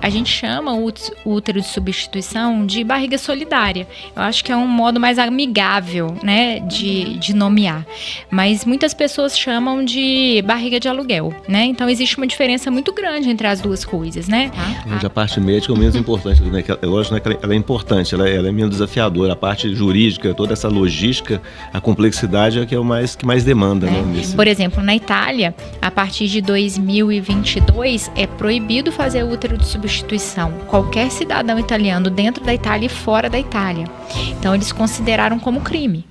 A gente chama o útero de substituição de barriga solidária. Eu acho que é um modo mais amigável, né, de nomear. Mas muitas pessoas chamam de barriga de aluguel, né? Então existe uma diferença muito grande entre as duas coisas, né? Mas a parte médica é o menos importante, né? Lógico, né, que ela é importante, ela é menos desafiadora. A parte jurídica, toda essa logística, a complexidade é que é que mais demanda, né? Por exemplo, na Itália, a partir de 2022, é proibido fazer útero de substituição. Qualquer cidadão italiano dentro da Itália e fora da Itália. Então, eles consideraram como crime.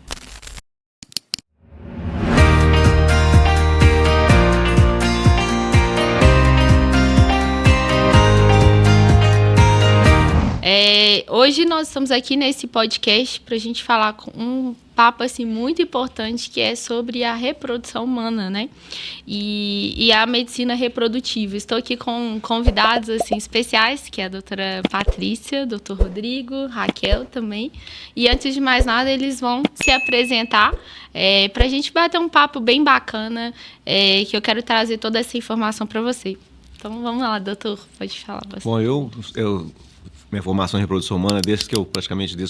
Hoje nós estamos aqui nesse podcast para a gente falar com um papo assim, muito importante, que é sobre a reprodução humana, né? E a medicina reprodutiva. Estou aqui com convidados assim, especiais, que é a doutora Patrícia, doutor Rodrigo, Raquel também. E antes de mais nada, eles vão se apresentar para a gente bater um papo bem bacana, que eu quero trazer toda essa informação para você. Então vamos lá, doutor, pode falar bastante. Bom, minha formação em reprodução humana, desde que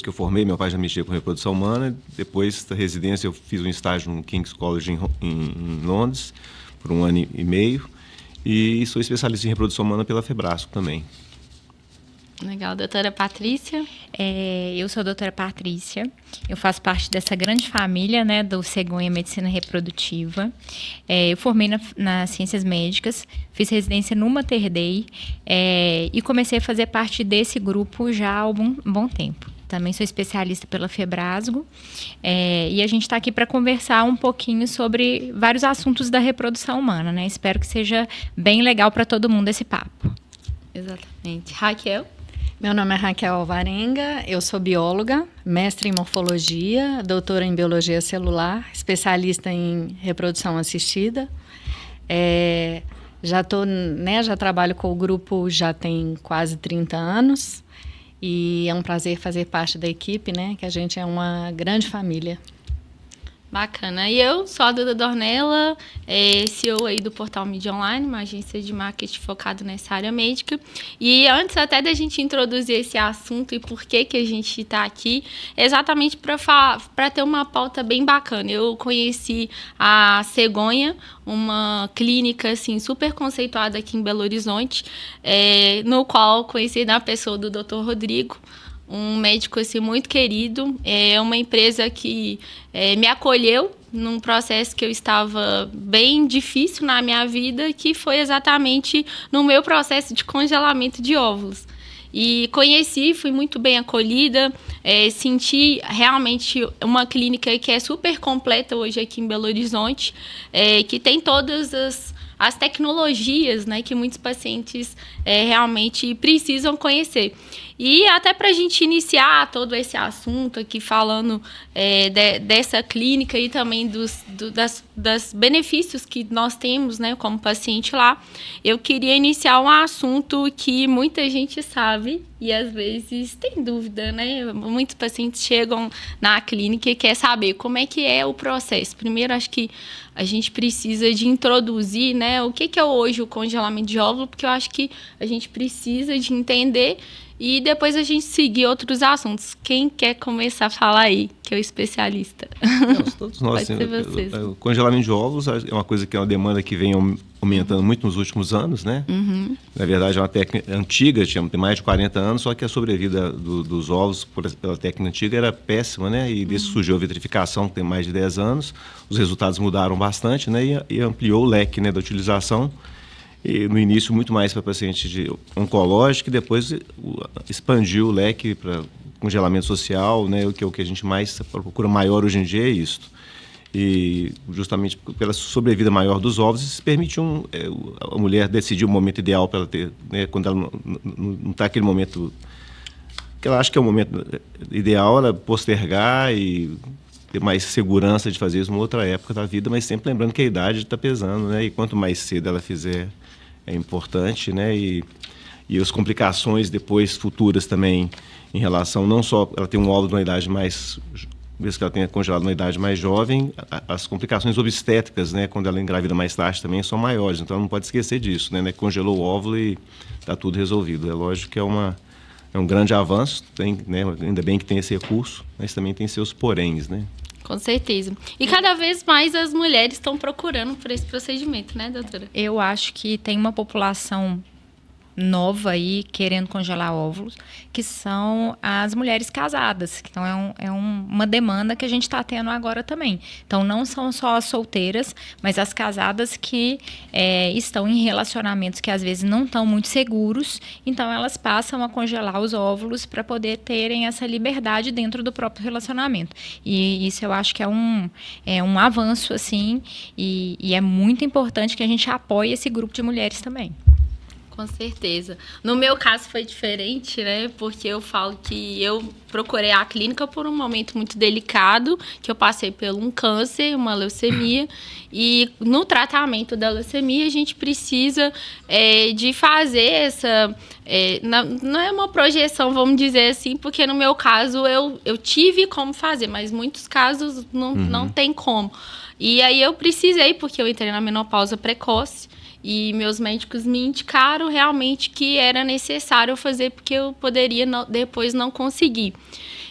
eu formei, meu pai já mexia com reprodução humana. Depois da residência, eu fiz um estágio no King's College em Londres, por 1 ano e meio. E sou especialista em reprodução humana pela Febrasco também. Legal. Doutora Patrícia? Eu sou a doutora Patrícia. Eu faço parte dessa grande família, né, do Cegonha Medicina Reprodutiva. Eu formei nas Ciências Médicas, fiz residência no Mater Dei e comecei a fazer parte desse grupo já há um bom tempo. Também sou especialista pela Febrasgo e a gente está aqui para conversar um pouquinho sobre vários assuntos da reprodução humana, né? Espero que seja bem legal para todo mundo esse papo. Exatamente. Raquel? Meu nome é Raquel Alvarenga, eu sou bióloga, mestre em morfologia, doutora em biologia celular, especialista em reprodução assistida. Já trabalho com o grupo já tem quase 30 anos e é um prazer fazer parte da equipe, né? Que a gente é uma grande família. Bacana. E eu sou a Duda Dornella, CEO aí do Portal Mídia Online, uma agência de marketing focada nessa área médica. E antes até da gente introduzir esse assunto e por que a gente está aqui, exatamente para ter uma pauta bem bacana. Eu conheci a Cegonha, uma clínica assim, super conceituada aqui em Belo Horizonte, no qual conheci na pessoa do Dr. Rodrigo, um médico assim, muito querido. É uma empresa que me acolheu num processo que eu estava bem difícil na minha vida, que foi exatamente no meu processo de congelamento de óvulos. E conheci, fui muito bem acolhida, senti realmente uma clínica que é super completa hoje aqui em Belo Horizonte, que tem todas as tecnologias, né, que muitos pacientes realmente precisam conhecer. E até para a gente iniciar todo esse assunto aqui, falando dessa clínica e também dos benefícios que nós temos, né, como paciente lá, eu queria iniciar um assunto que muita gente sabe e às vezes tem dúvida, né? Muitos pacientes chegam na clínica e querem saber como é que é o processo. Primeiro, acho que a gente precisa de introduzir, né, o que é hoje o congelamento de óvulo, porque eu acho que a gente precisa de entender e depois a gente seguir outros assuntos. Quem quer começar a falar aí, que é o especialista? Todos nós. Pode ser vocês. O congelamento de óvulos é uma coisa que é uma demanda que vem aumentando muito nos últimos anos, né? Uhum. Na verdade, é uma técnica antiga, tem mais de 40 anos, só que a sobrevida dos ovos pela técnica antiga era péssima, né? E desse surgiu a vitrificação, que tem mais de 10 anos. Os resultados mudaram bastante, né? E ampliou o leque, né, da utilização. E no início, muito mais para pacientes oncológicos, e depois expandiu o leque para congelamento social, né? O que a gente mais procura maior hoje em dia é isso. E justamente pela sobrevida maior dos ovos, isso permitiu a mulher decidir o momento ideal para ela ter, né? Quando ela não está naquele momento que ela acha que é o momento ideal, ela postergar e ter mais segurança de fazer isso numa outra época da vida, mas sempre lembrando que a idade está pesando, né? E quanto mais cedo ela fizer, é importante, né? E as complicações depois futuras também, em relação não só ela ter um óvulo de uma idade mais mesmo que ela tenha congelado na idade mais jovem, as complicações obstétricas, né, quando ela engravida mais tarde também são maiores. Então, ela não pode esquecer disso, né? Congelou o óvulo e está tudo resolvido. É lógico que é um grande avanço, né, ainda bem que tem esse recurso, mas também tem seus poréns, né? Com certeza. E cada vez mais as mulheres estão procurando por esse procedimento, né, doutora? Eu acho que tem uma população nova aí querendo congelar óvulos, que são as mulheres casadas. Então, uma demanda que a gente está tendo agora também. Então, não são só as solteiras, mas as casadas que estão em relacionamentos que às vezes não estão muito seguros. Então, elas passam a congelar os óvulos para poder terem essa liberdade dentro do próprio relacionamento. E isso eu acho que é um avanço, assim, e é muito importante que a gente apoie esse grupo de mulheres também. Com certeza. No meu caso foi diferente, né? Porque eu falo que eu procurei a clínica por um momento muito delicado, que eu passei por um câncer, uma leucemia, e no tratamento da leucemia a gente precisa de fazer essa... não é uma projeção, vamos dizer assim, porque no meu caso eu tive como fazer, mas muitos casos não tem como. E aí eu precisei, porque eu entrei na menopausa precoce, e meus médicos me indicaram realmente que era necessário fazer, porque eu poderia depois não conseguir.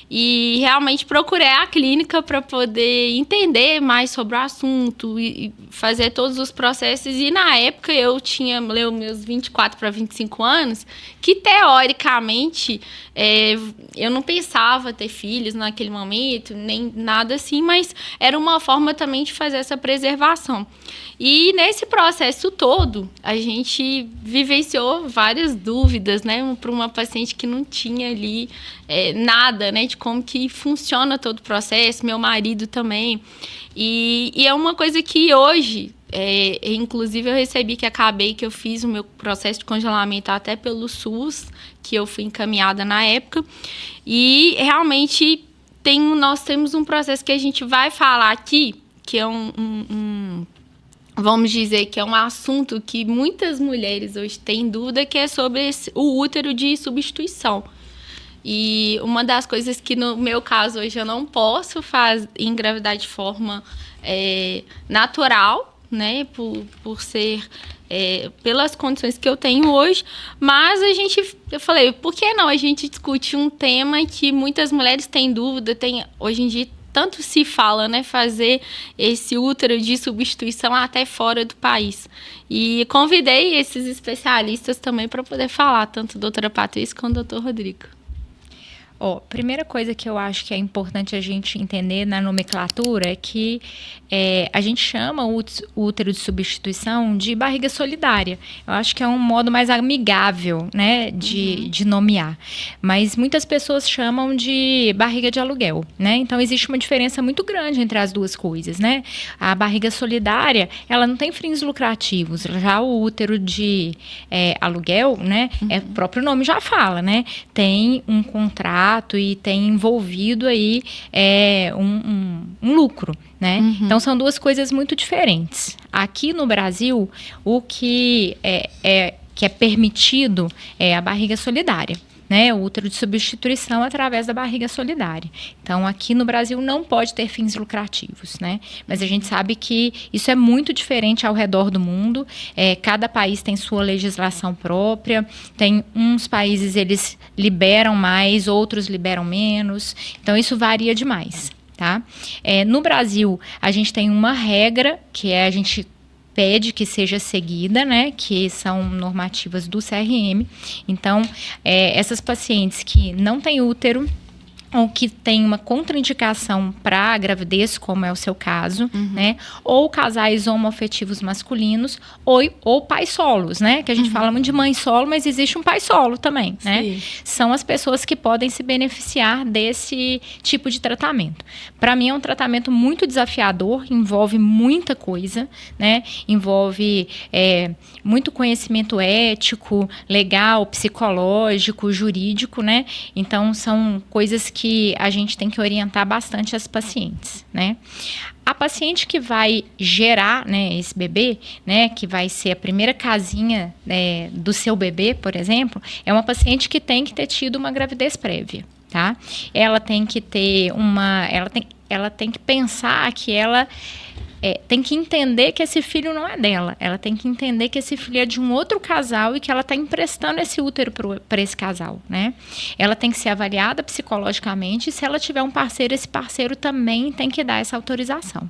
E realmente procurei a clínica para poder entender mais sobre o assunto e fazer todos os processos. E na época eu tinha meus 24 para 25 anos, que teoricamente eu não pensava ter filhos naquele momento, nem nada assim, mas era uma forma também de fazer essa preservação. E nesse processo todo, a gente vivenciou várias dúvidas, né, para uma paciente que não tinha ali nada, né, de como que funciona todo o processo, meu marido também. E é uma coisa que hoje, inclusive eu recebi que eu fiz o meu processo de congelamento até pelo SUS, que eu fui encaminhada na época, e realmente nós temos um processo que a gente vai falar aqui, que é vamos dizer que é um assunto que muitas mulheres hoje têm dúvida, que é sobre o útero de substituição. E uma das coisas que, no meu caso, hoje eu não posso engravidar de forma natural, né, por ser... pelas condições que eu tenho hoje, mas eu falei, por que não a gente discute um tema que muitas mulheres têm dúvida, hoje em dia tanto se fala, né, fazer esse útero de substituição até fora do país. E convidei esses especialistas também para poder falar, tanto a doutora Patrícia quanto o doutor Rodrigo. Primeira coisa que eu acho que é importante a gente entender na nomenclatura é que a gente chama o útero de substituição de barriga solidária. Eu acho que é um modo mais amigável, né, de nomear. Mas muitas pessoas chamam de barriga de aluguel, né? Então, existe uma diferença muito grande entre as duas coisas, né? A barriga solidária, ela não tem fins lucrativos. Já o útero de aluguel, né, o próprio nome já fala, né? Tem um contrato e tem envolvido aí um lucro, né? Então, são duas coisas muito diferentes. Aqui no Brasil, o que é permitido é a barriga solidária, né? O útero de substituição através da barriga solidária. Então, aqui no Brasil não pode ter fins lucrativos, né? Mas a gente sabe que isso é muito diferente ao redor do mundo. Cada país tem sua legislação própria. Tem uns países, eles liberam mais, outros liberam menos. Então, isso varia demais, tá? No Brasil, a gente tem uma regra, que a gente pede que seja seguida, né, que são normativas do CRM. Então, essas pacientes que não têm útero ou que tem uma contraindicação para a gravidez, como é o seu caso, né? Ou casais homoafetivos masculinos, ou pais solos, né? Que a gente fala muito de mãe solo, mas existe um pai solo também, né? São as pessoas que podem se beneficiar desse tipo de tratamento. Para mim é um tratamento muito desafiador, envolve muita coisa, né? Envolve muito conhecimento ético, legal, psicológico, jurídico, né? Então, são coisas que a gente tem que orientar bastante as pacientes, né? A paciente que vai gerar, né, esse bebê, né, que vai ser a primeira casinha do seu bebê, por exemplo, é uma paciente que tem que ter tido uma gravidez prévia, tá? Ela tem que ter ela tem que pensar que ela tem que entender que esse filho não é dela. Ela tem que entender que esse filho é de um outro casal e que ela está emprestando esse útero para esse casal, né? Ela tem que ser avaliada psicologicamente e se ela tiver um parceiro, esse parceiro também tem que dar essa autorização,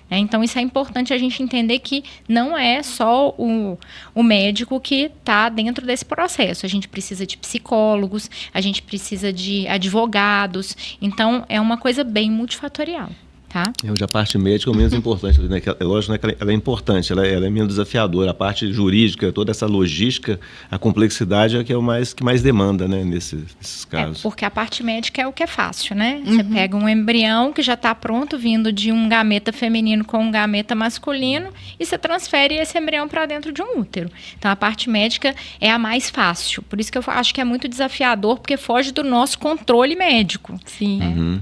né? Então, isso é importante a gente entender que não é só o médico que está dentro desse processo. A gente precisa de psicólogos, a gente precisa de advogados. Então, é uma coisa bem multifatorial. Tá? A parte médica é o menos importante, né? É lógico, né, que ela é importante, ela é menos desafiadora. A parte jurídica, toda essa logística, a complexidade é que que mais demanda, né, nesses casos. Porque a parte médica é o que é fácil, né? Você pega um embrião que já está pronto, vindo de um gameta feminino com um gameta masculino, e você transfere esse embrião para dentro de um útero. Então, a parte médica é a mais fácil. Por isso que eu acho que é muito desafiador, porque foge do nosso controle médico. Sim. Né?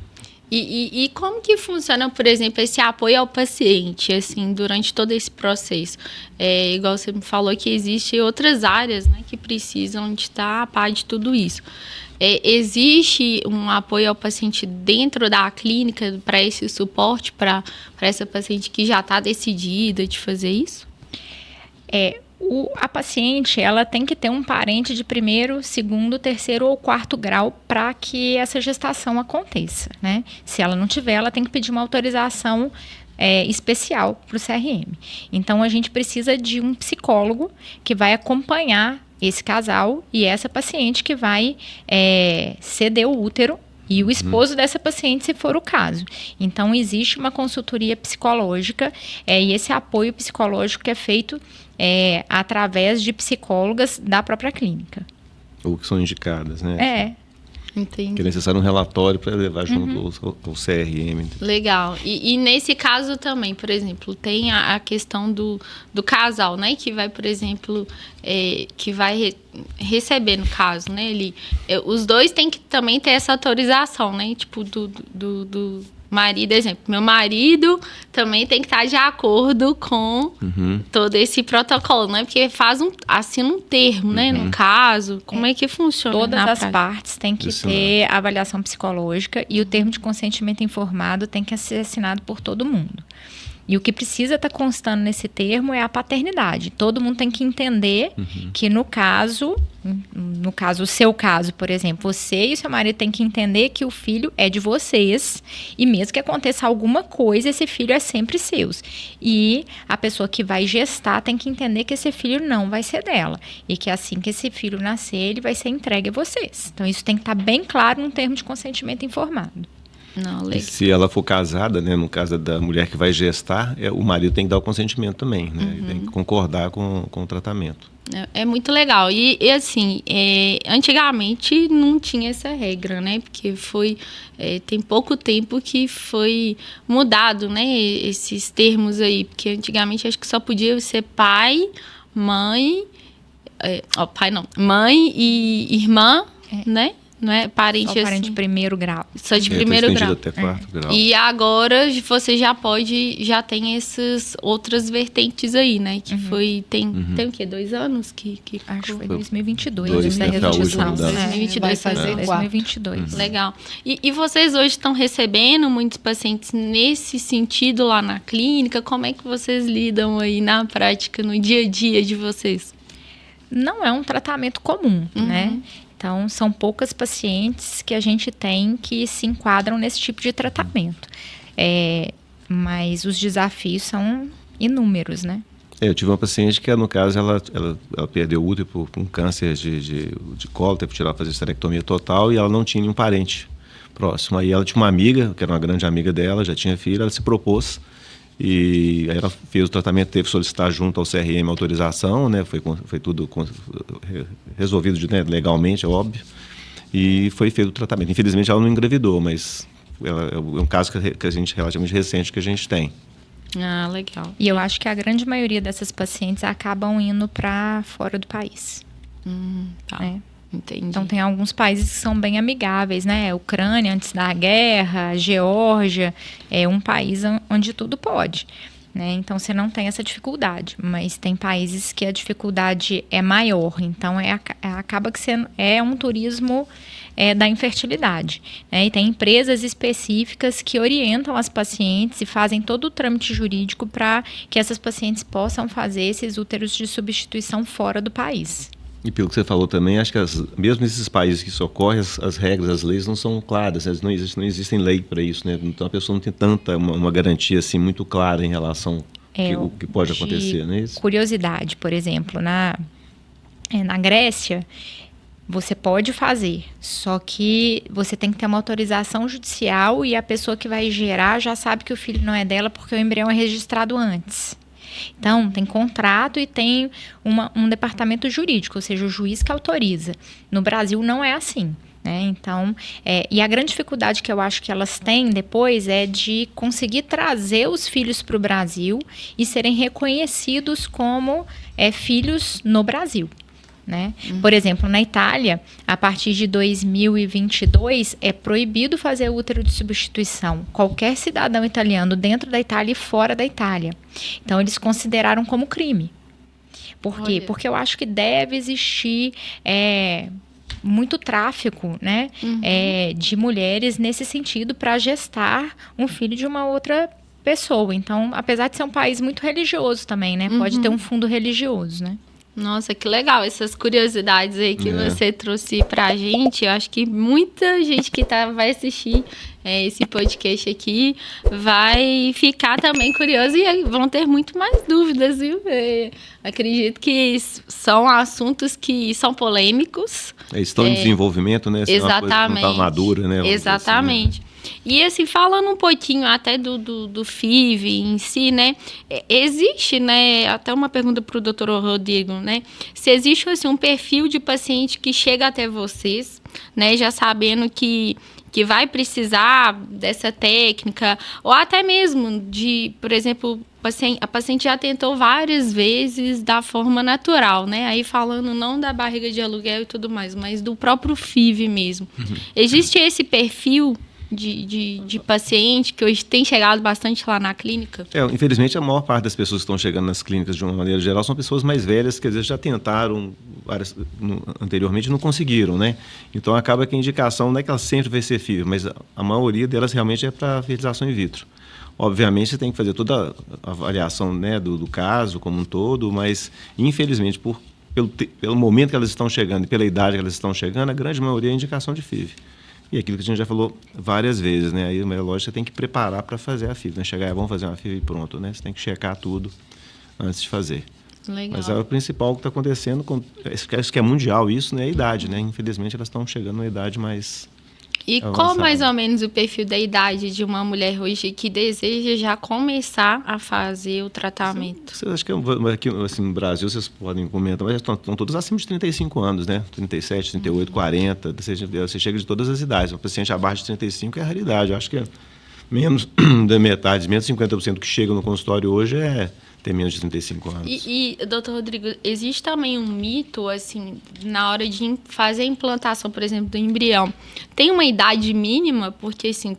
E como que funciona, por exemplo, esse apoio ao paciente, assim, durante todo esse processo? Igual você me falou que existem outras áreas, né, que precisam de estar a par de tudo isso. Existe um apoio ao paciente dentro da clínica para esse suporte, para essa paciente que já está decidida de fazer isso? A paciente, ela tem que ter um parente de primeiro, segundo, terceiro ou quarto grau para que essa gestação aconteça, né? Se ela não tiver, ela tem que pedir uma autorização especial para o CRM. Então, a gente precisa de um psicólogo que vai acompanhar esse casal e essa paciente que vai ceder o útero e o esposo dessa paciente, se for o caso. Então, existe uma consultoria psicológica e esse apoio psicológico que é feito através de psicólogas da própria clínica. Ou que são indicadas, né? Entendi. Que é necessário um relatório para levar junto ao CRM. Legal. E nesse caso também, por exemplo, tem a questão do casal, né? Que vai, por exemplo, que vai receber, no caso, né? Os dois têm que também ter essa autorização, né? Tipo, do marido, exemplo. Meu marido também tem que estar de acordo com todo esse protocolo, né? Porque assina um termo, né? No caso, como é que funciona? Todas as partes têm que ter avaliação psicológica e o termo de consentimento informado tem que ser assinado por todo mundo. E o que precisa estar constando nesse termo é a paternidade. Todo mundo tem que entender que no caso, o seu caso, por exemplo, você e seu marido têm que entender que o filho é de vocês e mesmo que aconteça alguma coisa, esse filho é sempre seu. E a pessoa que vai gestar tem que entender que esse filho não vai ser dela e que assim que esse filho nascer, ele vai ser entregue a vocês. Então, isso tem que estar bem claro num termo de consentimento informado. E se ela for casada, né, no caso da mulher que vai gestar, o marido tem que dar o consentimento também, né? Ele tem que concordar com o tratamento. É muito legal. E assim, antigamente não tinha essa regra, né? Porque tem pouco tempo que foi mudado, né? Esses termos aí. Porque antigamente acho que só podia ser pai, mãe... pai não. Mãe e irmã, né? Não é parente só parente assim. De primeiro grau. Só de primeiro grau. Até quarto grau. E agora você já tem essas outras vertentes aí, né? Que tem o quê? 2 anos? Acho que foi 2022. 2022 vai fazer 2022. Legal. E vocês hoje estão recebendo muitos pacientes nesse sentido lá na clínica? Como é que vocês lidam aí na prática, no dia a dia de vocês? Não é um tratamento comum, né? Então, são poucas pacientes que a gente tem que se enquadram nesse tipo de tratamento. Mas os desafios são inúmeros, né? Eu tive uma paciente que, no caso, ela perdeu o útero por um câncer de colo, teve que fazer esterectomia total e ela não tinha nenhum parente próximo. Aí ela tinha uma amiga, que era uma grande amiga dela, já tinha filho, ela se propôs e aí ela fez o tratamento, teve que solicitar junto ao CRM autorização, né? Foi tudo resolvido legalmente, é óbvio, e foi feito o tratamento. Infelizmente ela não engravidou, mas é um caso que a gente relativamente recente que a gente tem. Ah, legal. E eu acho que a grande maioria dessas pacientes acabam indo para fora do país. Tá. Entendi. Então, tem alguns países que são bem amigáveis, né? Ucrânia, antes da guerra, Geórgia, é um país onde tudo pode. né? Então, você não tem essa dificuldade, mas tem países que a dificuldade é maior. Então, acaba que é um turismo da infertilidade, né? E tem empresas específicas que orientam as pacientes e fazem todo o trâmite jurídico para que essas pacientes possam fazer esses úteros de substituição fora do país. E pelo que você falou também, acho que mesmo nesses países que isso ocorre, as regras, as leis não são claras, não existem lei para isso, né? Então a pessoa não tem uma garantia assim muito clara em relação ao que pode acontecer, não é isso? Curiosidade, por exemplo, na Grécia, você pode fazer, só que você tem que ter uma autorização judicial e a pessoa que vai gerar já sabe que o filho não é dela porque o embrião é registrado antes. Então, tem contrato e tem um departamento jurídico, ou seja, o juiz que autoriza. No Brasil não é assim, né? Então, e a grande dificuldade que eu acho que elas têm depois é de conseguir trazer os filhos para o Brasil e serem reconhecidos como filhos no Brasil, né? Por exemplo, na Itália, a partir de 2022, é proibido fazer útero de substituição. Qualquer cidadão italiano dentro da Itália e fora da Itália. Então, eles consideraram como crime. Por quê? Porque eu acho que deve existir muito tráfico, né? De mulheres nesse sentido para gestar um filho de uma outra pessoa. Então, apesar de ser um país muito religioso também, né? Pode ter um fundo religioso, né? Nossa, que legal essas curiosidades aí que você trouxe pra gente. Eu acho que muita gente que vai assistir esse podcast aqui vai ficar também curiosa e vão ter muito mais dúvidas, viu? Acredito que são assuntos que são polêmicos. Estão em desenvolvimento, né? Exatamente. Não está madura, né? Exatamente. Assim, né? E assim, falando um pouquinho até do FIV em si, né? Existe, né? Até uma pergunta para o doutor Rodrigo, né? Se existe assim, um perfil de paciente que chega até vocês, né? Já sabendo que vai precisar dessa técnica, ou até mesmo de, por exemplo, a paciente já tentou várias vezes da forma natural, né? Aí falando não da barriga de aluguel e tudo mais, mas do próprio FIV mesmo. Existe esse perfil de paciente que hoje tem chegado bastante lá na clínica? Infelizmente, a maior parte das pessoas que estão chegando nas clínicas, de uma maneira geral, são pessoas mais velhas que às vezes já tentaram anteriormente e não conseguiram, né? Então, acaba que a indicação não é que ela sempre vai ser FIV, mas a maioria delas realmente é para fertilização in vitro. Obviamente, você tem que fazer toda a avaliação, né, do caso como um todo, mas, infelizmente, pelo momento que elas estão chegando e pela idade que elas estão chegando, a grande maioria é indicação de FIV. E aquilo que a gente já falou várias vezes, né? Aí, lógico, você tem que preparar para fazer a FIV, né? Chegar, vamos fazer uma FIV e pronto, né? Você tem que checar tudo antes de fazer. Legal. Mas o principal que está acontecendo, acho que é mundial isso, né? É a idade, né? Infelizmente, elas estão chegando na idade mais E qual mais ou menos o perfil da idade de uma mulher hoje que deseja já começar a fazer o tratamento? Vocês acho que aqui assim, no Brasil, vocês podem comentar, mas estão todas acima de 35 anos, né? 37, 38, 40, você chega de todas as idades. Um paciente abaixo de 35 é raridade. Eu acho que é menos da metade, menos de 50% que chega no consultório hoje tem menos de 35 anos. E, doutor Rodrigo, existe também um mito, assim, na hora de fazer a implantação, por exemplo, do embrião. Tem uma idade mínima? Porque, assim,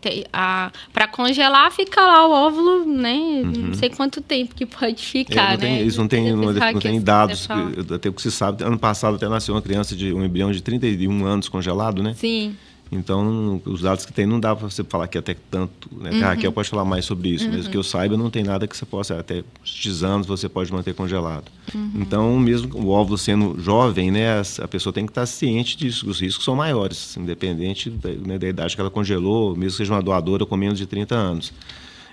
para congelar, fica lá o óvulo, né? Não sei quanto tempo que pode ficar, né? Eles não têm dados. Até o que se sabe, ano passado até nasceu um embrião de 31 anos congelado, né? Sim. Então, os dados que tem, não dá para você falar que até tanto, né? A Raquel pode falar mais sobre isso, mesmo que eu saiba, não tem nada que você possa, até X anos você pode manter congelado. Então, mesmo o óvulo sendo jovem, né, a pessoa tem que estar ciente disso, os riscos são maiores, independente da idade que ela congelou, mesmo que seja uma doadora com menos de 30 anos.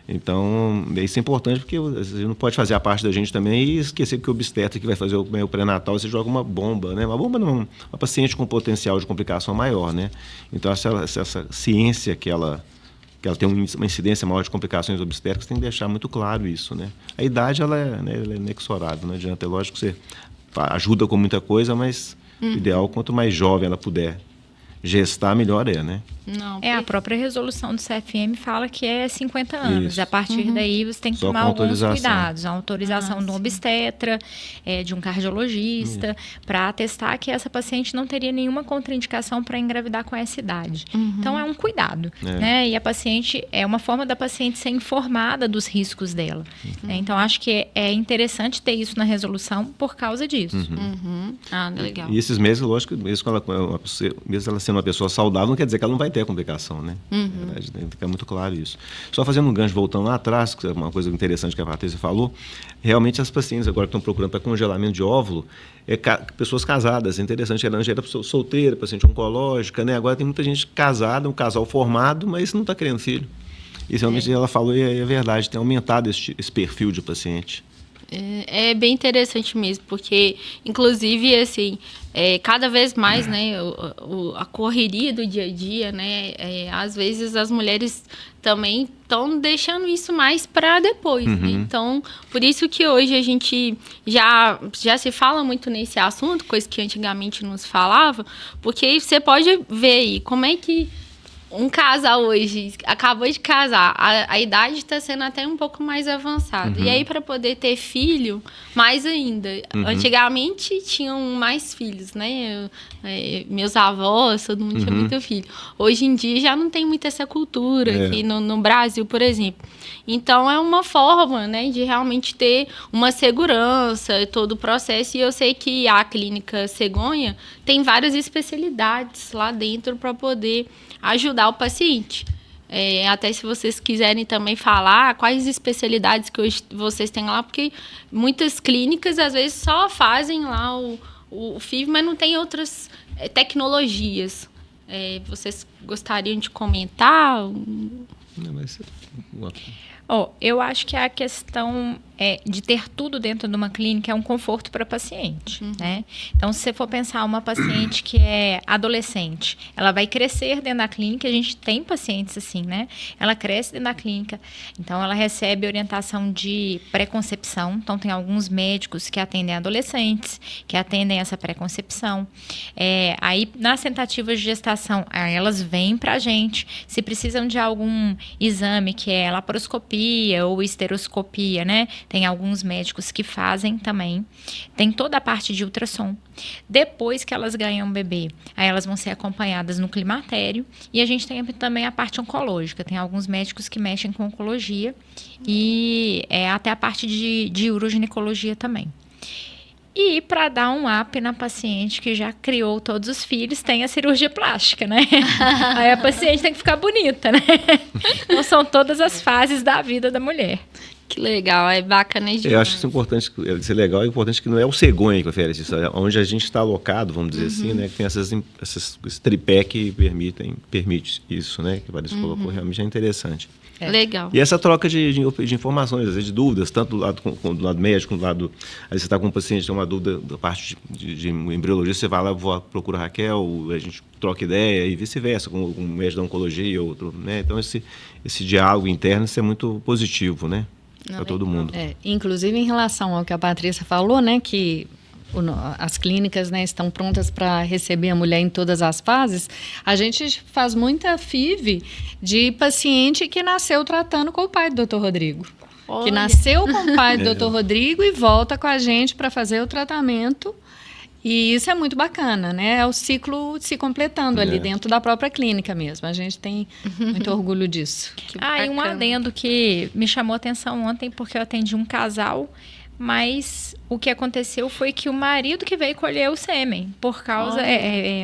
Então, isso é importante porque você não pode fazer a parte da gente também e esquecer que o obstetra que vai fazer o pré-natal, você joga uma bomba, né? Uma bomba não, uma paciente com potencial de complicação maior, né? Então, essa ciência que ela tem uma incidência maior de complicações obstétricas, tem que deixar muito claro isso, né? A idade, ela é inexorável, não adianta. É lógico que você ajuda com muita coisa, mas o ideal, quanto mais jovem ela puder gestar, melhor né? Não, A própria resolução do CFM fala que é 50 anos. Isso. A partir daí você tem que Só tomar com alguns autorização. cuidados. A autorização de um sim. obstetra, de um cardiologista, para atestar que essa paciente não teria nenhuma contraindicação para engravidar com essa idade. Então é um cuidado. Né? E a paciente, é uma forma da paciente ser informada dos riscos dela. Né? Então acho que é interessante ter isso na resolução por causa disso. Ah, legal. E esses meses, lógico, mesmo ela sendo uma pessoa saudável, não quer dizer que ela não vai ter complicação, né? Na verdade, tem que ficar muito claro isso. Só fazendo um gancho, voltando lá atrás, que é uma coisa interessante que a Patrícia falou, realmente as pacientes agora que estão procurando para congelamento de óvulo, pessoas casadas, é interessante, ela já era pessoa solteira, paciente oncológica, né? Agora tem muita gente casada, um casal formado, mas não está querendo filho. E realmente ela falou, e é verdade, tem aumentado esse perfil de paciente. É bem interessante mesmo, porque, inclusive, assim, cada vez mais, né, a correria do dia a dia, né, às vezes as mulheres também estão deixando isso mais para depois, né? Então, por isso que hoje a gente já se fala muito nesse assunto, coisa que antigamente não se falava, porque você pode ver aí como é que um casal hoje acabou de casar, a idade está sendo até um pouco mais avançada. E aí, para poder ter filho, mais ainda. Antigamente, tinham mais filhos, né? Meus avós, todo mundo tinha muito filho. Hoje em dia, já não tem muito essa cultura aqui no Brasil, por exemplo. Então, é uma forma, né, de realmente ter uma segurança, todo o processo. E eu sei que a Clínica Cegonha tem várias especialidades lá dentro para poder ajudar o paciente. Até se vocês quiserem também falar quais especialidades que hoje vocês têm lá, porque muitas clínicas às vezes só fazem lá o FIV, mas não tem outras tecnologias. Vocês gostariam de comentar? Não, mas... Eu acho que a questão de ter tudo dentro de uma clínica é um conforto para a paciente, né? Então, se você for pensar uma paciente que é adolescente, ela vai crescer dentro da clínica, a gente tem pacientes assim, né? Ela cresce dentro da clínica, então ela recebe orientação de pré-concepção, então tem alguns médicos que atendem adolescentes, que atendem essa pré-concepção. Aí, nas tentativas de gestação, elas vêm para a gente, se precisam de algum exame, que é laparoscopia ou esteroscopia, né? Tem alguns médicos que fazem também. Tem toda a parte de ultrassom. Depois que elas ganham o bebê, aí elas vão ser acompanhadas no climatério. E a gente tem também a parte oncológica. Tem alguns médicos que mexem com oncologia e até a parte de uroginecologia também. E para dar um up na paciente que já criou todos os filhos, tem a cirurgia plástica, né? Aí a paciente tem que ficar bonita, né? Então são todas as fases da vida da mulher. Que legal, é bacana demais. Eu acho que isso é importante, isso é legal, é importante que não é o Cegonha que oferece isso, é onde a gente está alocado, vamos dizer assim, né? Que tem esse tripé que permite isso, né? Que a Vanessa colocou, realmente é interessante. Legal. E essa troca de informações, às vezes de dúvidas, tanto do lado médico, do lado... Aí você está com um paciente, tem uma dúvida da parte de embriologia, você vai lá, procura a Raquel, a gente troca ideia e vice-versa, com um médico da oncologia e outro, né? Então, esse diálogo interno, isso é muito positivo, né? Para todo mundo. Inclusive, em relação ao que a Patrícia falou, né, que as clínicas, né, estão prontas para receber a mulher em todas as fases, a gente faz muita FIV de paciente que nasceu tratando com o pai do Dr. Rodrigo. Olha. Que nasceu com o pai do Dr. Rodrigo e volta com a gente para fazer o tratamento. E isso é muito bacana, né? É o ciclo se completando ali dentro da própria clínica mesmo. A gente tem muito orgulho disso. E um adendo que me chamou a atenção ontem, porque eu atendi um casal, mas o que aconteceu foi que o marido que veio colher o sêmen, por causa,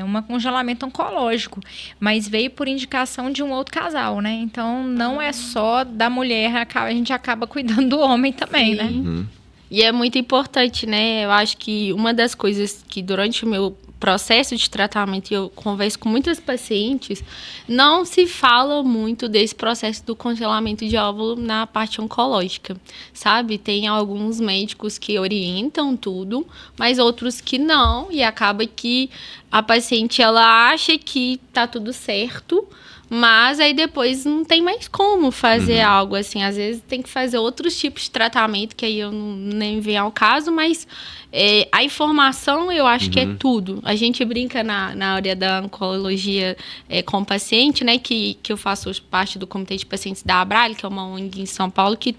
um congelamento oncológico, mas veio por indicação de um outro casal, né? Então, não é só da mulher, a gente acaba cuidando do homem também, né? E é muito importante, né? Eu acho que uma das coisas que durante o meu processo de tratamento, eu converso com muitas pacientes, não se fala muito desse processo do congelamento de óvulo na parte oncológica, sabe? Tem alguns médicos que orientam tudo, mas outros que não, e acaba que a paciente, ela acha que tá tudo certo, mas aí depois não tem mais como fazer algo assim. Às vezes tem que fazer outros tipos de tratamento, que aí eu nem venho ao caso, mas a informação, eu acho que é tudo. A gente brinca na área da oncologia com o paciente, né? Que eu faço parte do Comitê de Pacientes da Abraile, que é uma ONG em São Paulo, que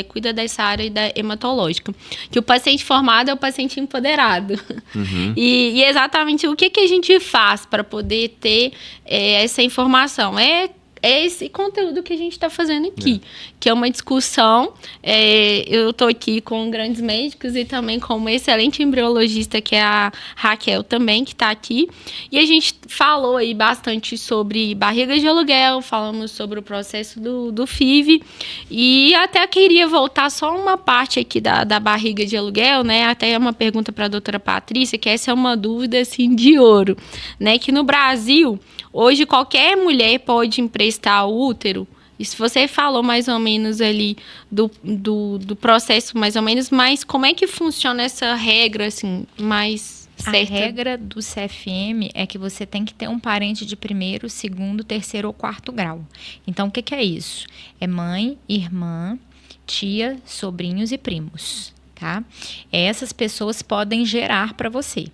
cuida dessa área da hematológica. Que o paciente formado é o paciente empoderado. E exatamente o que a gente faz para poder ter essa informação? É esse conteúdo que a gente está fazendo aqui, que é uma discussão. Eu estou aqui com grandes médicos e também com uma excelente embriologista, que é a Raquel também, que está aqui. E a gente falou aí bastante sobre barriga de aluguel, falamos sobre o processo do FIV, e até queria voltar só uma parte aqui da barriga de aluguel, né? Até é uma pergunta para a doutora Patrícia, que essa é uma dúvida, assim, de ouro, né? Que no Brasil, hoje, qualquer mulher pode emprestar o útero. E se você falou mais ou menos ali do processo, mais ou menos, mas como é que funciona essa regra, assim, mais certa? A regra do CFM é que você tem que ter um parente de primeiro, segundo, terceiro ou quarto grau. Então, o que é isso? É mãe, irmã, tia, sobrinhos e primos, tá? Essas pessoas podem gerar para você.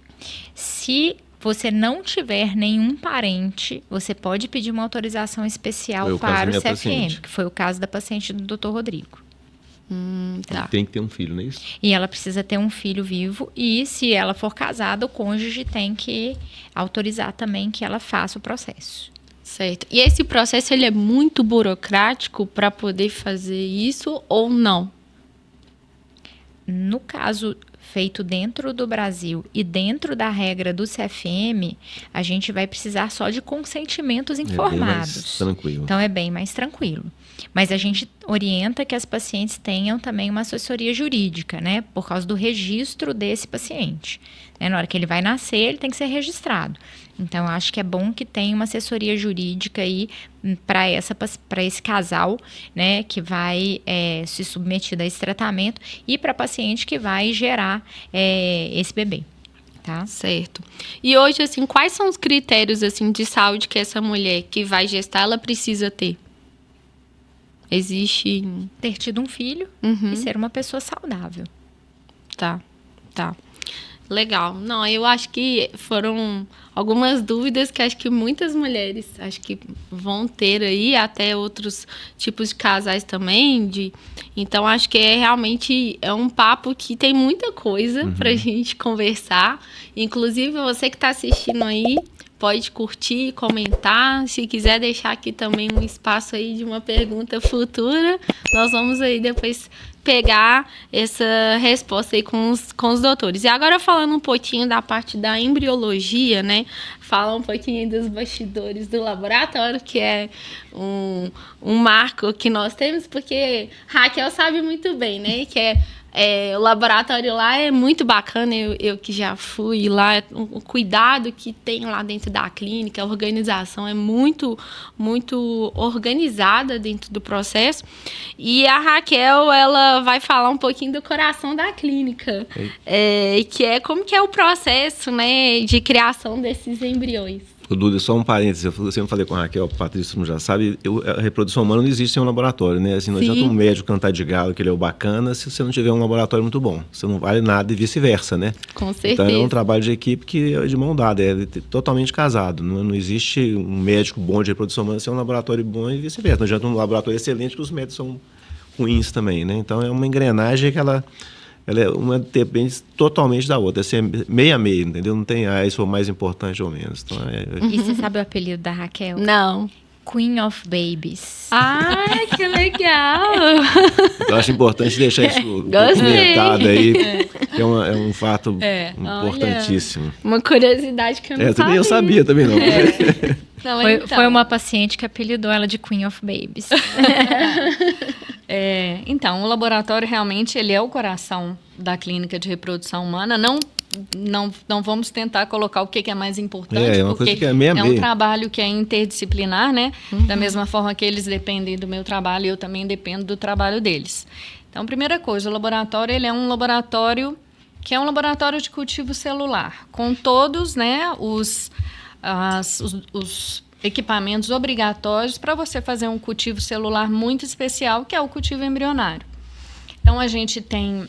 Se você não tiver nenhum parente, você pode pedir uma autorização especial para o CFM, paciente. Que foi o caso da paciente do Dr. Rodrigo. Tá. Tem que ter um filho, não é isso? E ela precisa ter um filho vivo, e se ela for casada, o cônjuge tem que autorizar também que ela faça o processo. Certo. E esse processo, ele é muito burocrático para poder fazer isso ou não? No caso feito dentro do Brasil e dentro da regra do CFM, a gente vai precisar só de consentimentos informados. É bem mais tranquilo. Então, é bem mais tranquilo. Mas a gente orienta que as pacientes tenham também uma assessoria jurídica, né? Por causa do registro desse paciente. Na hora que ele vai nascer, ele tem que ser registrado. Então, eu acho que é bom que tenha uma assessoria jurídica aí para esse casal, né, que vai se submeter a esse tratamento, e para a paciente que vai gerar esse bebê. Tá? Certo. E hoje, assim, quais são os critérios, assim, de saúde que essa mulher que vai gestar, ela precisa ter? Existe... Ter tido um filho e ser uma pessoa saudável. Tá. Legal. Não, eu acho que foram algumas dúvidas que acho que muitas mulheres vão ter aí, até outros tipos de casais também. Então, acho que realmente um papo que tem muita coisa pra gente conversar. Inclusive, você que está assistindo aí, pode curtir, comentar. Se quiser deixar aqui também um espaço aí de uma pergunta futura, nós vamos aí depois pegar essa resposta aí com os doutores. E agora, falando um pouquinho da parte da embriologia, né? Falar um pouquinho dos bastidores do laboratório, que é um marco que nós temos, porque Raquel sabe muito bem, né? Que o laboratório lá é muito bacana, eu que já fui lá, o cuidado que tem lá dentro da clínica, a organização é muito, muito organizada dentro do processo. E a Raquel, ela vai falar um pouquinho do coração da clínica, que é como que é o processo, né, de criação desses embriões. Duda, só um parênteses, eu sempre falei com a Raquel, a Patrícia não já sabe, a reprodução humana não existe em um laboratório, né? Assim, não adianta um médico cantar de galo que ele é o bacana se você não tiver um laboratório muito bom. Você não vale nada e vice-versa, né? Com certeza. Então é um trabalho de equipe que é de mão dada, é totalmente casado. Não existe um médico bom de reprodução humana sem um laboratório bom e vice-versa. Não adianta um laboratório excelente que os médicos são ruins também, né? Então é uma engrenagem que ela depende totalmente da outra. É meio a meio, entendeu? Não tem isso é o mais importante ou menos. Então, E você sabe o apelido da Raquel? Não. Queen of Babies. Ai, que legal! Eu acho importante deixar isso documentado aí, que é um fato importantíssimo. Olha, uma curiosidade que eu não sabia. Eu sabia também, não. Foi uma paciente que apelidou ela de Queen of Babies. Então, o laboratório realmente ele é o coração da clínica de reprodução humana. Não vamos tentar colocar o que é mais importante, uma porque coisa que é um trabalho que é interdisciplinar, né? Da mesma forma que eles dependem do meu trabalho, eu também dependo do trabalho deles. Então, primeira coisa, o laboratório ele é um laboratório que é um laboratório de cultivo celular, com todos, né, os equipamentos obrigatórios para você fazer um cultivo celular muito especial, que é o cultivo embrionário. Então, a gente tem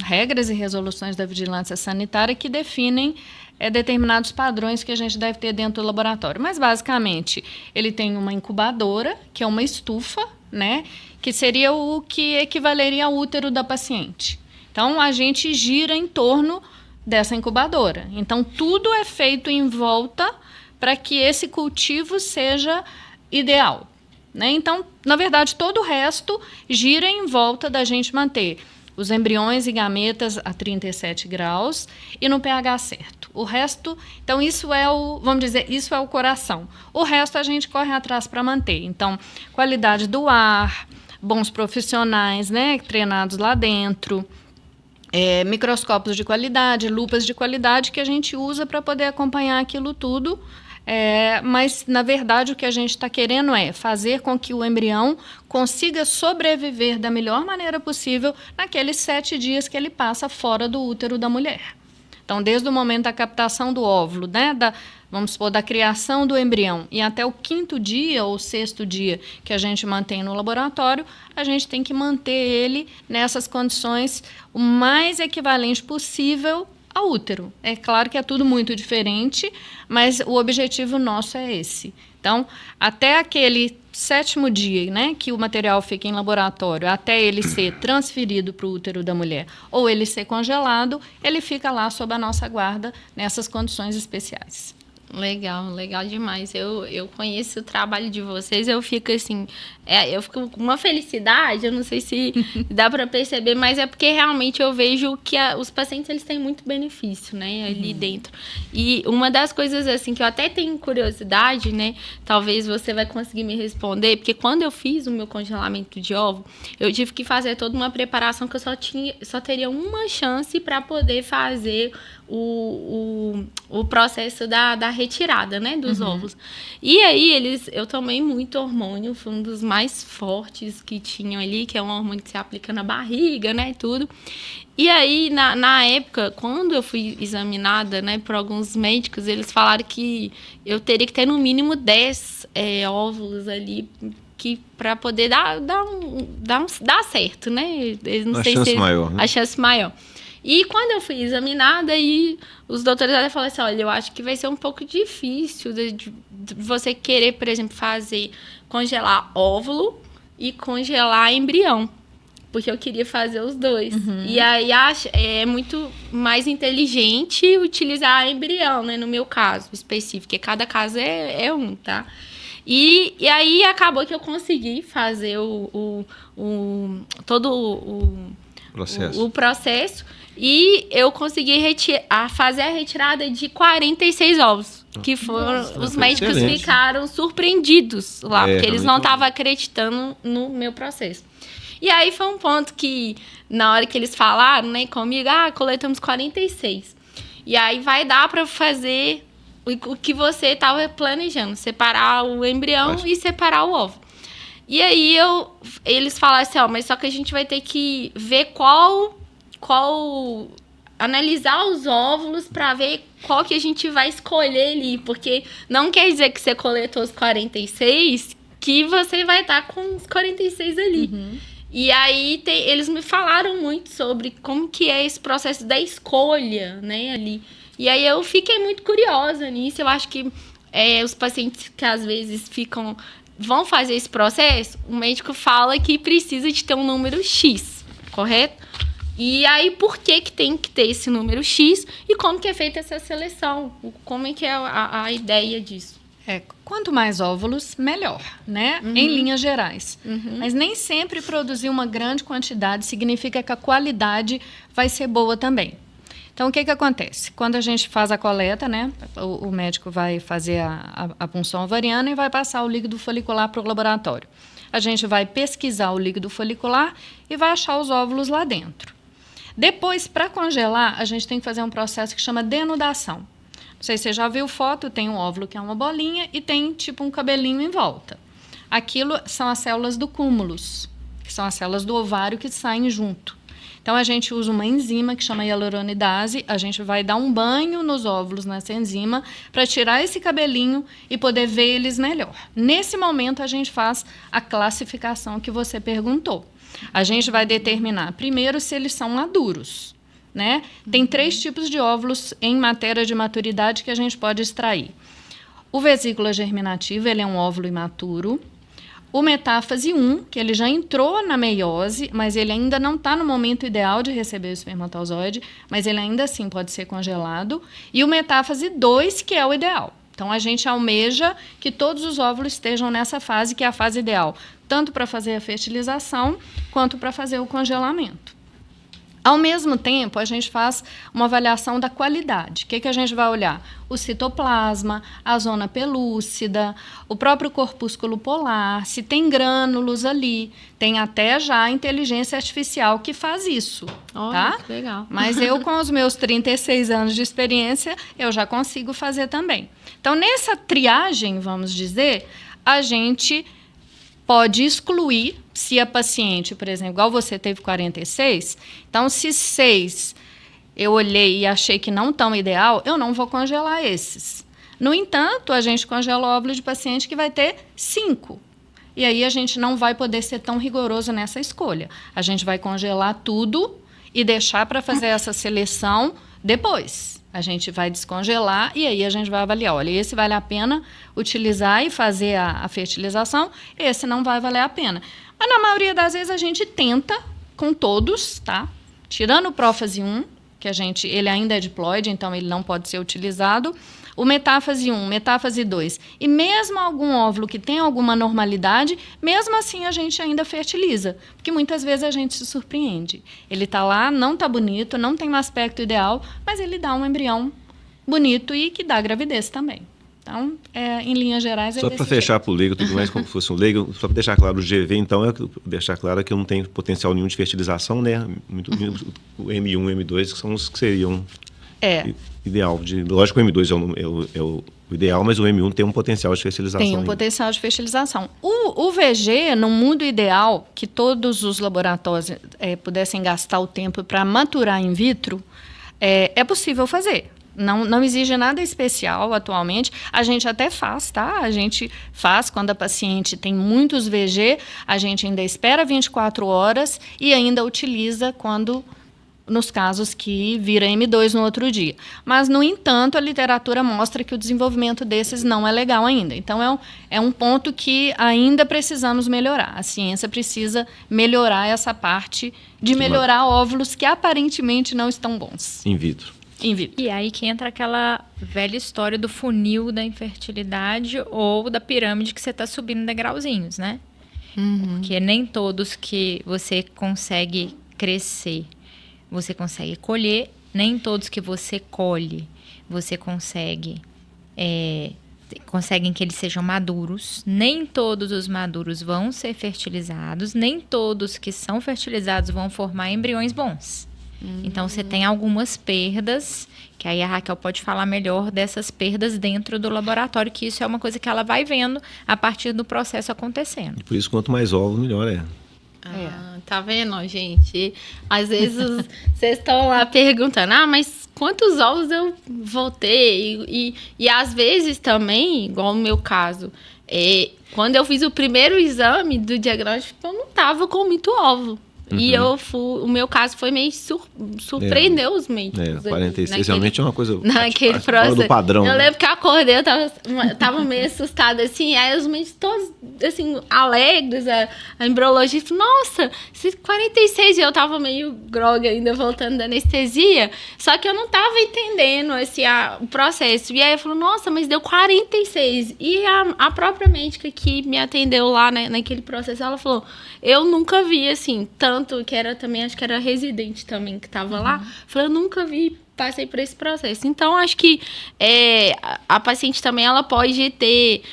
regras e resoluções da vigilância sanitária que definem determinados padrões que a gente deve ter dentro do laboratório. Mas, basicamente, ele tem uma incubadora, que é uma estufa, né, que seria o que equivaleria ao útero da paciente. Então, a gente gira em torno dessa incubadora. Então, tudo é feito em volta para que esse cultivo seja ideal, né? Então, na verdade, todo o resto gira em volta da gente manter os embriões e gametas a 37 graus e no pH certo. O resto, então isso é isso é o coração. O resto a gente corre atrás para manter. Então, qualidade do ar, bons profissionais, né, treinados lá dentro, microscópios de qualidade, lupas de qualidade que a gente usa para poder acompanhar aquilo tudo. Mas, na verdade, o que a gente está querendo é fazer com que o embrião consiga sobreviver da melhor maneira possível naqueles 7 dias que ele passa fora do útero da mulher. Então, desde o momento da captação do óvulo, né, vamos supor, da criação do embrião e até o 5º dia ou 6º dia que a gente mantém no laboratório, a gente tem que manter ele nessas condições o mais equivalente possível ao útero. É claro que é tudo muito diferente, mas o objetivo nosso é esse. Então, até aquele 7º dia, né, que o material fica em laboratório, até ele ser transferido para o útero da mulher ou ele ser congelado, ele fica lá sob a nossa guarda nessas condições especiais. Legal, legal demais. Eu conheço o trabalho de vocês, eu fico assim, eu fico com uma felicidade, eu não sei se dá para perceber, mas é porque realmente eu vejo que os pacientes eles têm muito benefício, né, ali dentro. E uma das coisas assim que eu até tenho curiosidade, né, talvez você vai conseguir me responder, porque quando eu fiz o meu congelamento de ovo, eu tive que fazer toda uma preparação que eu só teria uma chance para poder fazer o processo da retirada, né, dos óvulos. E aí eu tomei muito hormônio, foi um dos mais fortes que tinham ali, que é um hormônio que se aplica na barriga, né, tudo. E aí, na época, quando eu fui examinada, né, por alguns médicos, eles falaram que eu teria que ter no mínimo 10 óvulos ali, para poder dar certo, né? Não sei chance se maior, né? A chance maior. E quando eu fui examinada, aí os doutores até falaram assim, olha, eu acho que vai ser um pouco difícil de você querer, por exemplo, congelar óvulo e congelar embrião. Porque eu queria fazer os dois. E aí é muito mais inteligente utilizar embrião, né? No meu caso específico, porque cada caso é um, tá? E aí acabou que eu consegui fazer todo o processo. E eu consegui fazer a retirada de 46 ovos. Que foram. Os médicos ficaram surpreendidos lá, porque eles não estavam acreditando no meu processo. E aí foi um ponto que, na hora que eles falaram, né, comigo, coletamos 46. E aí vai dar para fazer o que você estava planejando, separar o embrião e separar o ovo. E aí eles falaram assim, mas só que a gente vai ter que ver analisar os óvulos para ver qual que a gente vai escolher ali, porque não quer dizer que você coletou os 46 que você vai estar com os 46 ali. E aí eles me falaram muito sobre como que é esse processo da escolha, né, ali. E aí eu fiquei muito curiosa nisso. Eu acho que os pacientes que às vezes vão fazer esse processo, o médico fala que precisa de ter um número X, correto? E aí, por que tem que ter esse número X e como que é feita essa seleção? Como é que é a ideia disso? Quanto mais óvulos, melhor, né? Em linhas gerais. Mas nem sempre produzir uma grande quantidade significa que a qualidade vai ser boa também. Então, o que acontece? Quando a gente faz a coleta, né, o médico vai fazer a punção ovariana e vai passar o líquido folicular para o laboratório. A gente vai pesquisar o líquido folicular e vai achar os óvulos lá dentro. Depois, para congelar, a gente tem que fazer um processo que chama denudação. Não sei se você já viu foto, tem um óvulo que é uma bolinha e tem tipo um cabelinho em volta. Aquilo são as células do cúmulus, que são as células do ovário que saem junto. Então, a gente usa uma enzima que chama hialuronidase, a gente vai dar um banho nos óvulos nessa enzima para tirar esse cabelinho e poder ver eles melhor. Nesse momento, a gente faz a classificação que você perguntou. A gente vai determinar, primeiro, se eles são maduros, né? Tem 3 tipos de óvulos em matéria de maturidade que a gente pode extrair. O vesícula germinativa, ele é um óvulo imaturo. O metáfase 1, que ele já entrou na meiose, mas ele ainda não está no momento ideal de receber o espermatozoide, mas ele ainda assim pode ser congelado. E o metáfase 2, que é o ideal. Então, a gente almeja que todos os óvulos estejam nessa fase, que é a fase ideal, tanto para fazer a fertilização, quanto para fazer o congelamento. Ao mesmo tempo, a gente faz uma avaliação da qualidade. O que a gente vai olhar? O citoplasma, a zona pelúcida, o próprio corpúsculo polar, se tem grânulos ali. Tem até já a inteligência artificial que faz isso. Olha, tá? que legal. Mas eu, com os meus 36 anos de experiência, eu já consigo fazer também. Então, nessa triagem, vamos dizer, a gente pode excluir, se a paciente, por exemplo, igual você teve 46, então se 6 eu olhei e achei que não estão ideal, eu não vou congelar esses. No entanto, a gente congela o óvulo de paciente que vai ter 5. E aí a gente não vai poder ser tão rigoroso nessa escolha. A gente vai congelar tudo e deixar para fazer essa seleção depois. A gente vai descongelar e aí a gente vai avaliar. Olha, esse vale a pena utilizar e fazer a fertilização, esse não vai valer a pena. Mas na maioria das vezes a gente tenta com todos, tá? Tirando o prófase 1, que ele ainda é diploide, então ele não pode ser utilizado. O metáfase 1, metáfase 2. E mesmo algum óvulo que tem alguma normalidade, mesmo assim a gente ainda fertiliza. Porque muitas vezes a gente se surpreende. Ele está lá, não está bonito, não tem um aspecto ideal, mas ele dá um embrião bonito e que dá gravidez também. Então, em linhas gerais, só para fechar para o leigo, tudo mais como se fosse um leigo, só para deixar claro, o GV, então, deixar claro que eu não tenho potencial nenhum de fertilização, né? O M1 e o M2 que são os que seriam ideal. Lógico que o M2 é o ideal, mas o M1 tem um potencial de fertilização. Tem um potencial de fertilização. O VG, no mundo ideal, que todos os laboratórios pudessem gastar o tempo para maturar in vitro, é possível fazer. Não exige nada especial atualmente. A gente até faz, tá? A gente faz quando a paciente tem muitos VG, a gente ainda espera 24 horas e ainda utiliza nos casos que vira M2 no outro dia. Mas, no entanto, a literatura mostra que o desenvolvimento desses não é legal ainda. Então, é um ponto que ainda precisamos melhorar. A ciência precisa melhorar essa parte de melhorar óvulos que aparentemente não estão bons. In vitro. E aí que entra aquela velha história do funil da infertilidade ou da pirâmide que você está subindo degrauzinhos, né? Uhum. Porque nem todos que você consegue crescer, você consegue colher, nem todos que você colhe, você conseguem que eles sejam maduros, nem todos os maduros vão ser fertilizados, nem todos que são fertilizados vão formar embriões bons. Então, você tem algumas perdas, que aí a Raquel pode falar melhor dessas perdas dentro do laboratório, que isso é uma coisa que ela vai vendo a partir do processo acontecendo. E por isso, quanto mais óvulo, melhor Tá vendo, gente? Às vezes vocês estão lá perguntando, mas quantos ovos eu vou ter? E às vezes também, igual no meu caso, quando eu fiz o primeiro exame do diagnóstico, eu não tava com muito óvulo. Uhum. E o meu caso foi meio surpreendeu os médicos. 46 realmente é uma coisa naquele fora do padrão. Eu lembro que eu acordei, eu tava meio assustada, assim, aí os médicos todos, assim, alegres, a embriologista, nossa, 46, e eu tava meio grogue ainda, voltando da anestesia, só que eu não tava entendendo, assim, o processo. E aí eu falei, nossa, mas deu 46. E a própria médica que me atendeu lá naquele processo, ela falou, eu nunca vi, assim, tanto que era também, acho que era residente também que estava lá. Falei, eu nunca passei por esse processo. Então, acho que a paciente também, ela pode ter,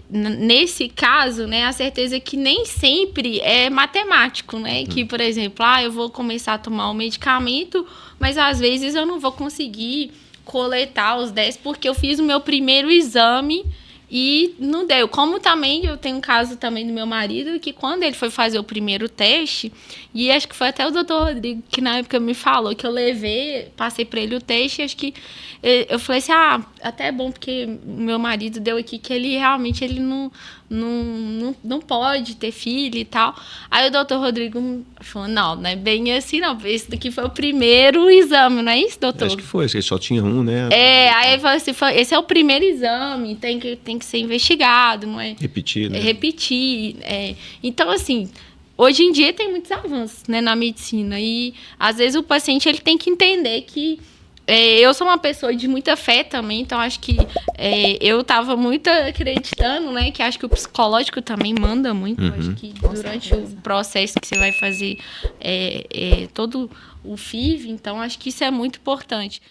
nesse caso, né, a certeza que nem sempre é matemático, né? Que, por exemplo, eu vou começar a tomar um medicamento, mas às vezes eu não vou conseguir coletar os 10 porque eu fiz o meu primeiro exame e não deu. Como também eu tenho um caso também do meu marido, que quando ele foi fazer o primeiro teste, e acho que foi até o doutor Rodrigo que na época me falou, que eu passei para ele o teste, acho que eu falei assim, até é bom, porque o meu marido deu aqui que ele realmente não pode ter filho e tal. Aí o doutor Rodrigo falou, não é bem assim, não. Esse daqui foi o primeiro exame, não é isso, doutor? Acho que foi, ele só tinha um, né? Aí ele falou assim, esse é o primeiro exame, tem que ser investigado, não é? Repetir, né? Repetir. Então, assim, hoje em dia tem muitos avanços, né, na medicina. E, às vezes, o paciente ele tem que entender que eu sou uma pessoa de muita fé também, então acho que eu estava muito acreditando, né? Que acho que o psicológico também manda muito. Acho que durante o processo que você vai fazer todo o FIV, então acho que isso é muito importante.